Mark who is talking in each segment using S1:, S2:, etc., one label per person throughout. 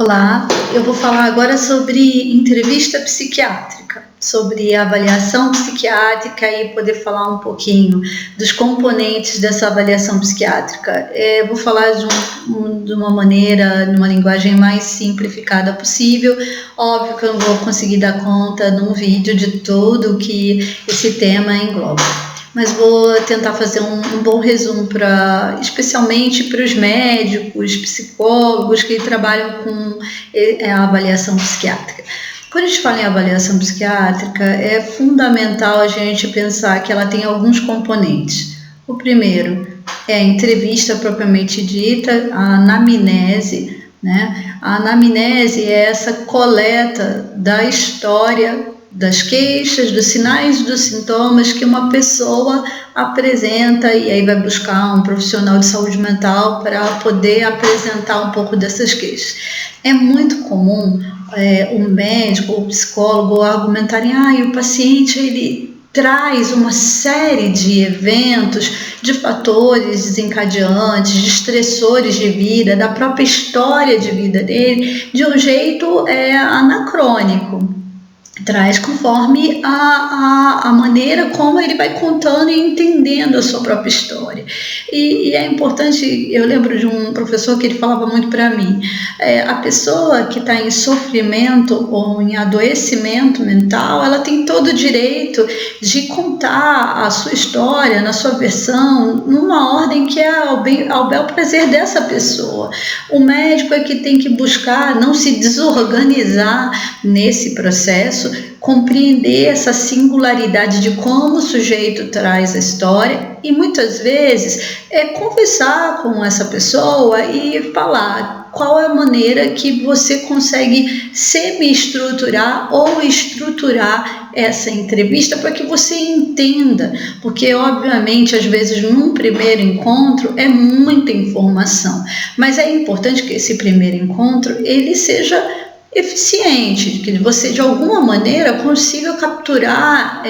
S1: Olá, eu vou falar agora sobre entrevista psiquiátrica, sobre avaliação psiquiátrica e poder falar um pouquinho dos componentes dessa avaliação psiquiátrica. Vou falar de uma maneira, numa linguagem mais simplificada possível. Óbvio que eu não vou conseguir dar conta num vídeo de tudo que esse tema engloba, mas vou tentar fazer um bom resumo, especialmente para os médicos, psicólogos que trabalham com a avaliação psiquiátrica. Quando a gente fala em avaliação psiquiátrica, é fundamental a gente pensar que ela tem alguns componentes. O primeiro é a entrevista propriamente dita, a anamnese, né? A anamnese é essa coleta da história, das queixas, dos sinais, dos sintomas que uma pessoa apresenta, e aí vai buscar um profissional de saúde mental para poder apresentar um pouco dessas queixas. É muito comum o médico ou o psicólogo argumentarem: o paciente ele traz uma série de eventos, de fatores desencadeantes, de estressores de vida, da própria história de vida dele, de um jeito anacrônico. Traz conforme a maneira como ele vai contando e entendendo a sua própria história. E é importante, eu lembro de um professor que ele falava muito para mim, a pessoa que está em sofrimento ou em adoecimento mental, ela tem todo o direito de contar a sua história na sua versão, numa ordem que é ao bel prazer dessa pessoa. O médico é que tem que buscar não se desorganizar nesse processo, compreender essa singularidade de como o sujeito traz a história e muitas vezes conversar com essa pessoa e falar qual é a maneira que você consegue semi-estruturar ou estruturar essa entrevista para que você entenda, porque obviamente às vezes num primeiro encontro é muita informação, mas é importante que esse primeiro encontro ele seja eficiente, que você de alguma maneira consiga capturar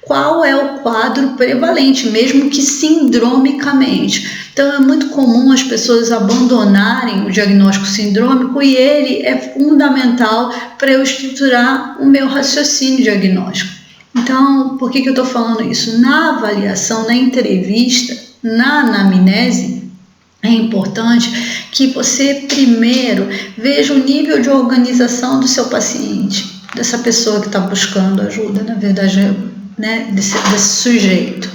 S1: qual é o quadro prevalente, mesmo que sindromicamente. Então é muito comum as pessoas abandonarem o diagnóstico sindrômico e ele é fundamental para eu estruturar o meu raciocínio diagnóstico. Então, por que eu estou falando isso? Na avaliação, na entrevista, na anamnese, é importante que você primeiro veja o nível de organização do seu paciente, dessa pessoa que está buscando ajuda, na verdade, né, desse sujeito.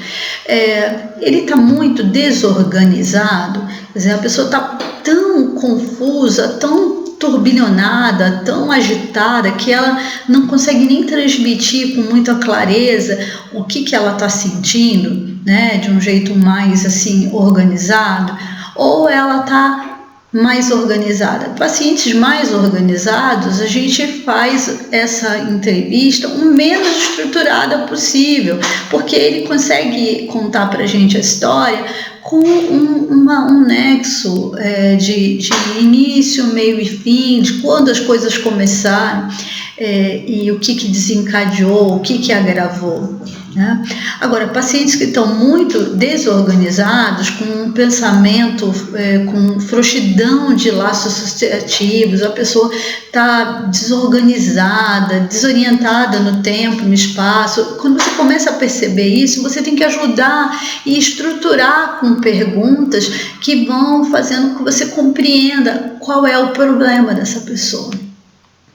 S1: Ele está muito desorganizado, quer dizer, a pessoa está tão confusa, tão turbilhonada, tão agitada, que ela não consegue nem transmitir com muita clareza o que ela está sentindo, né, de um jeito mais assim organizado, ou ela está mais organizada. Pacientes mais organizados, a gente faz essa entrevista o menos estruturada possível, porque ele consegue contar para a gente a história com um nexo de início, meio e fim, de quando as coisas começaram e o que desencadeou, o que agravou. Né? Agora, pacientes que estão muito desorganizados, com um pensamento, com frouxidão de laços associativos, a pessoa está desorganizada, desorientada no tempo, no espaço. Quando você começa a perceber isso, você tem que ajudar e estruturar com perguntas que vão fazendo com que você compreenda qual é o problema dessa pessoa.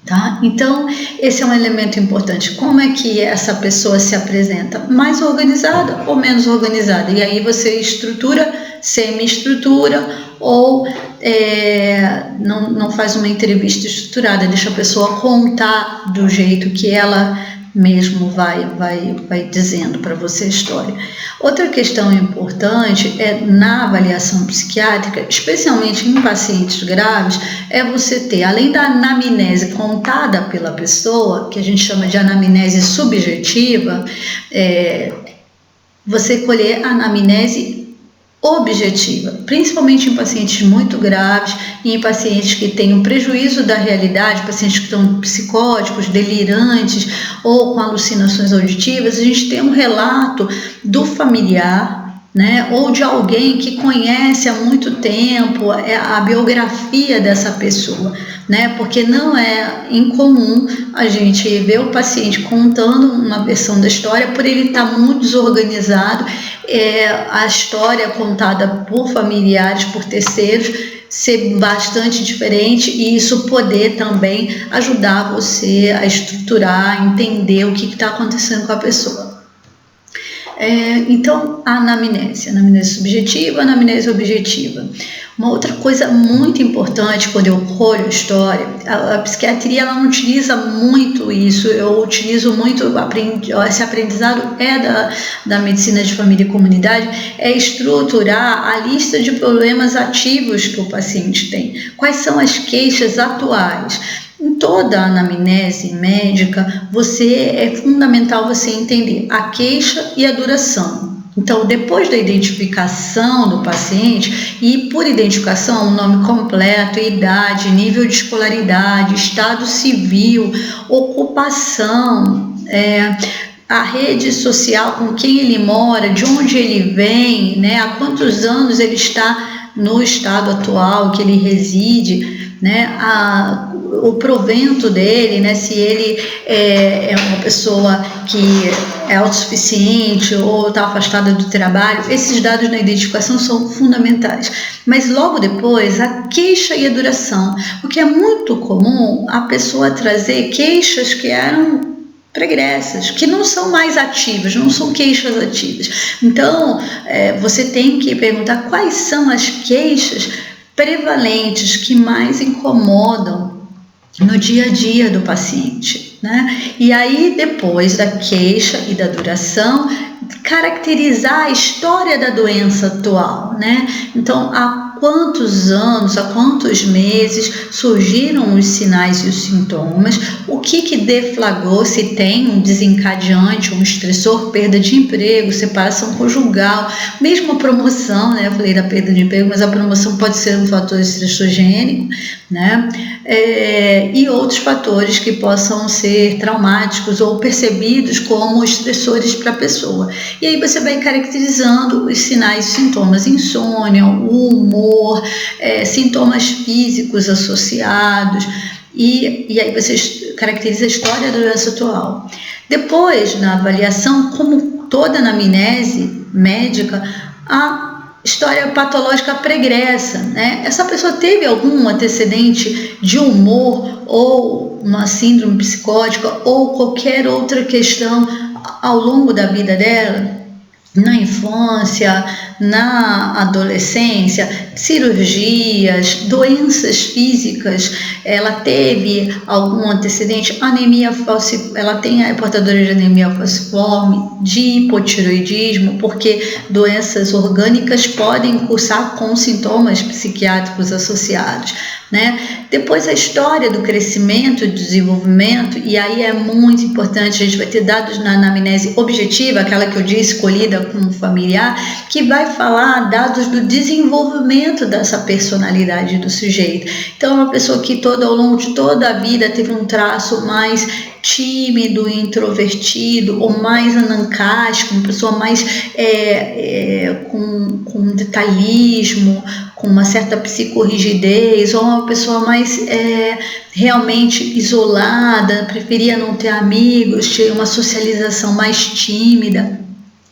S1: Tá? Então, esse é um elemento importante. Como é que essa pessoa se apresenta? Mais organizada ou menos organizada? E aí você estrutura, semi-estrutura ou não faz uma entrevista estruturada, deixa a pessoa contar do jeito que ela mesmo vai dizendo para você a história. Outra questão importante na avaliação psiquiátrica, especialmente em pacientes graves, você ter, além da anamnese contada pela pessoa, que a gente chama de anamnese subjetiva, você colher a anamnese objetiva, principalmente em pacientes muito graves e em pacientes que têm um prejuízo da realidade, pacientes que estão psicóticos, delirantes ou com alucinações auditivas. A gente tem um relato do familiar né, ou de alguém que conhece há muito tempo a biografia dessa pessoa, né, porque não é incomum a gente ver o paciente contando uma versão da história por ele estar muito desorganizado, a história contada por familiares, por terceiros, ser bastante diferente e isso poder também ajudar você a estruturar, entender o que está acontecendo com a pessoa. Então, a anamnese subjetiva, a anamnese objetiva. Uma outra coisa muito importante quando eu colho a história, a psiquiatria ela não utiliza muito isso, eu utilizo muito, esse aprendizado da medicina de família e comunidade, é estruturar a lista de problemas ativos que o paciente tem. Quais são as queixas atuais? Em toda a anamnese médica, é fundamental você entender a queixa e a duração. Então, depois da identificação do paciente, e por identificação, o nome completo, idade, nível de escolaridade, estado civil, ocupação, a rede social com quem ele mora, de onde ele vem, né, há quantos anos ele está no estado atual que ele reside, né, o provento dele, né, se ele é uma pessoa que é autossuficiente ou está afastada do trabalho, esses dados na identificação são fundamentais. Mas logo depois, a queixa e a duração, porque é muito comum a pessoa trazer queixas que eram pregressas, que não são mais ativas, não são queixas ativas. Então, você tem que perguntar quais são as queixas prevalentes que mais incomodam no dia a dia do paciente, né? E aí, depois da queixa e da duração, caracterizar a história da doença atual, né? Então, há quantos anos, há quantos meses surgiram os sinais e os sintomas, o que deflagrou, se tem um desencadeante, um estressor, perda de emprego, separação conjugal, mesmo a promoção, né? Eu falei da perda de emprego, mas a promoção pode ser um fator estressogênico, né? E outros fatores que possam ser traumáticos ou percebidos como estressores para a pessoa. E aí você vai caracterizando os sinais e sintomas, insônia, o humor, sintomas físicos associados, e aí você caracteriza a história da doença atual. Depois, na avaliação, como toda anamnese médica, a história patológica pregressa, né? Essa pessoa teve algum antecedente de humor ou uma síndrome psicótica ou qualquer outra questão ao longo da vida dela? Na infância, na adolescência, cirurgias, doenças físicas, ela teve algum antecedente, anemia falciforme, ela é portadora de anemia falciforme, de hipotireoidismo, porque doenças orgânicas podem cursar com sintomas psiquiátricos associados, né? Depois a história do crescimento e do desenvolvimento, e aí é muito importante, a gente vai ter dados na anamnese objetiva, aquela que eu disse, escolhida com um familiar, que vai falar dados do desenvolvimento dessa personalidade do sujeito. Então, uma pessoa que ao longo de toda a vida teve um traço mais tímido, introvertido ou mais anancástico, uma pessoa mais com detalhismo, com uma certa psicorrigidez, ou uma pessoa mais realmente isolada, preferia não ter amigos, tinha uma socialização mais tímida.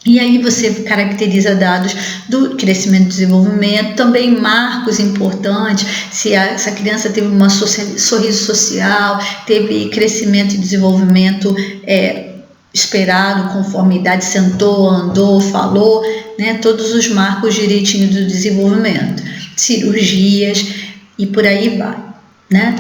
S1: E aí você caracteriza dados do crescimento e desenvolvimento, também marcos importantes, se essa criança teve um sorriso social, teve crescimento e desenvolvimento esperado, conforme a idade, sentou, andou, falou, né, todos os marcos direitinho do desenvolvimento, cirurgias e por aí vai, né?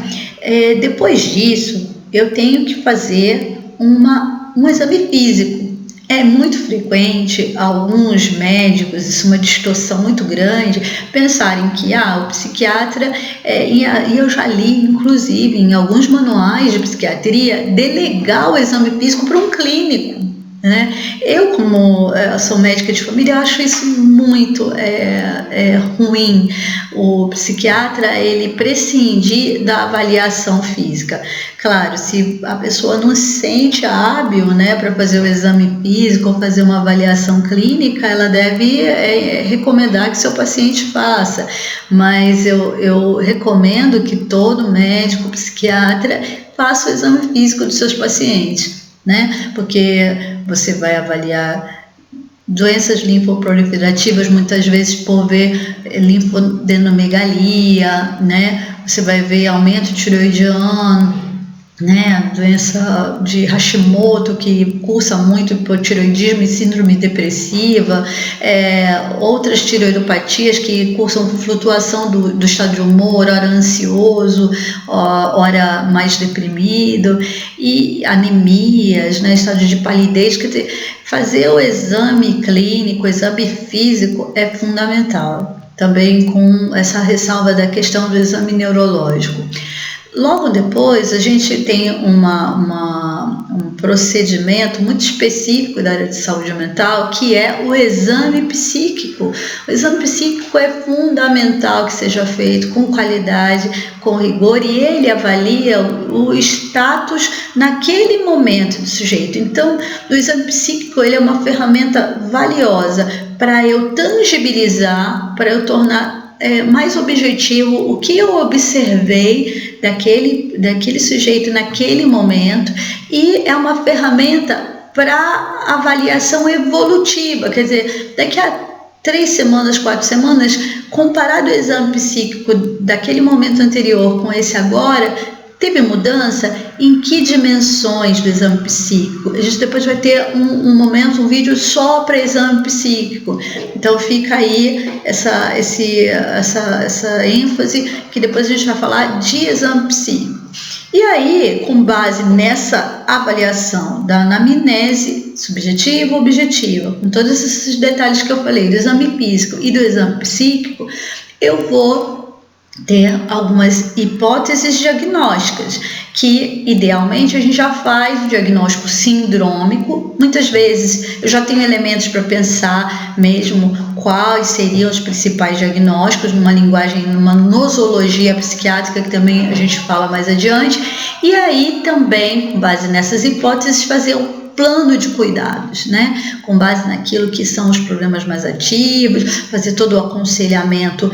S1: Depois disso, eu tenho que fazer um exame físico. É muito frequente alguns médicos, isso é uma distorção muito grande, pensarem que o psiquiatra, e eu já li inclusive em alguns manuais de psiquiatria, delegar o exame físico para um clínico. né? Eu, como sou médica de família, acho isso muito ruim. O psiquiatra, ele prescindir da avaliação física. Claro, se a pessoa não se sente hábil, né, para fazer o exame físico ou fazer uma avaliação clínica, ela deve recomendar que seu paciente faça. Mas eu recomendo que todo médico, psiquiatra, faça o exame físico dos seus pacientes, né? Porque você vai avaliar doenças linfoproliferativas, muitas vezes por ver linfodenomegalia, né? Você vai ver aumento tireoidiano, né, doença de Hashimoto, que cursa muito hipotireoidismo e síndrome depressiva, outras tireoidopatias que cursam com flutuação do estado de humor, ora ansioso, ora mais deprimido, e anemias, né, estado de palidez. Quer dizer, fazer o exame clínico, o exame físico é fundamental, também com essa ressalva da questão do exame neurológico. Logo depois, a gente tem um procedimento muito específico da área de saúde mental, que é o exame psíquico. O exame psíquico é fundamental que seja feito com qualidade, com rigor, e ele avalia o status naquele momento do sujeito. Então, o exame psíquico, ele é uma ferramenta valiosa para eu tangibilizar, para eu tornar mais objetivo o que eu observei daquele sujeito naquele momento, e é uma ferramenta para avaliação evolutiva. Quer dizer, daqui a 3 semanas, 4 semanas, comparado o exame psíquico daquele momento anterior com esse agora, teve mudança? Em que dimensões do exame psíquico? A gente depois vai ter um vídeo só para exame psíquico. Então fica aí essa ênfase, que depois a gente vai falar de exame psíquico. E aí, com base nessa avaliação da anamnese subjetiva, objetiva, com todos esses detalhes que eu falei do exame físico e do exame psíquico, eu vou ter algumas hipóteses diagnósticas, que idealmente a gente já faz o diagnóstico sindrômico. Muitas vezes eu já tenho elementos para pensar mesmo quais seriam os principais diagnósticos, numa linguagem, numa nosologia psiquiátrica, que também a gente fala mais adiante, e aí também, com base nessas hipóteses, fazer um plano de cuidados, né? Com base naquilo que são os problemas mais ativos, fazer todo o aconselhamento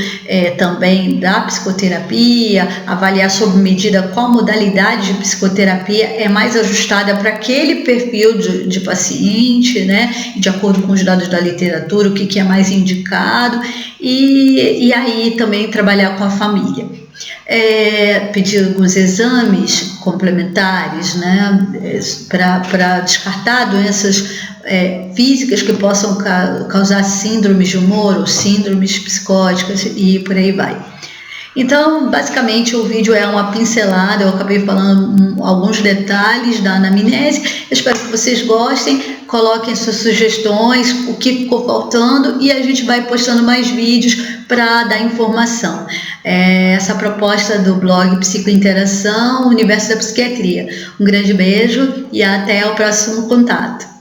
S1: também da psicoterapia, avaliar sob medida qual modalidade de psicoterapia é mais ajustada para aquele perfil de paciente, né? De acordo com os dados da literatura, o que é mais indicado, e aí também trabalhar com a família. Pedir alguns exames complementares, né, para descartar doenças físicas que possam causar síndromes de humor ou síndromes psicóticas, e por aí vai. Então, basicamente, o vídeo é uma pincelada. Eu acabei falando alguns detalhes da anamnese. Eu espero que vocês gostem. Coloquem suas sugestões, o que ficou faltando, e a gente vai postando mais vídeos para dar informação. Essa proposta do blog Psicointeração, Universo da Psiquiatria. Um grande beijo e até o próximo contato.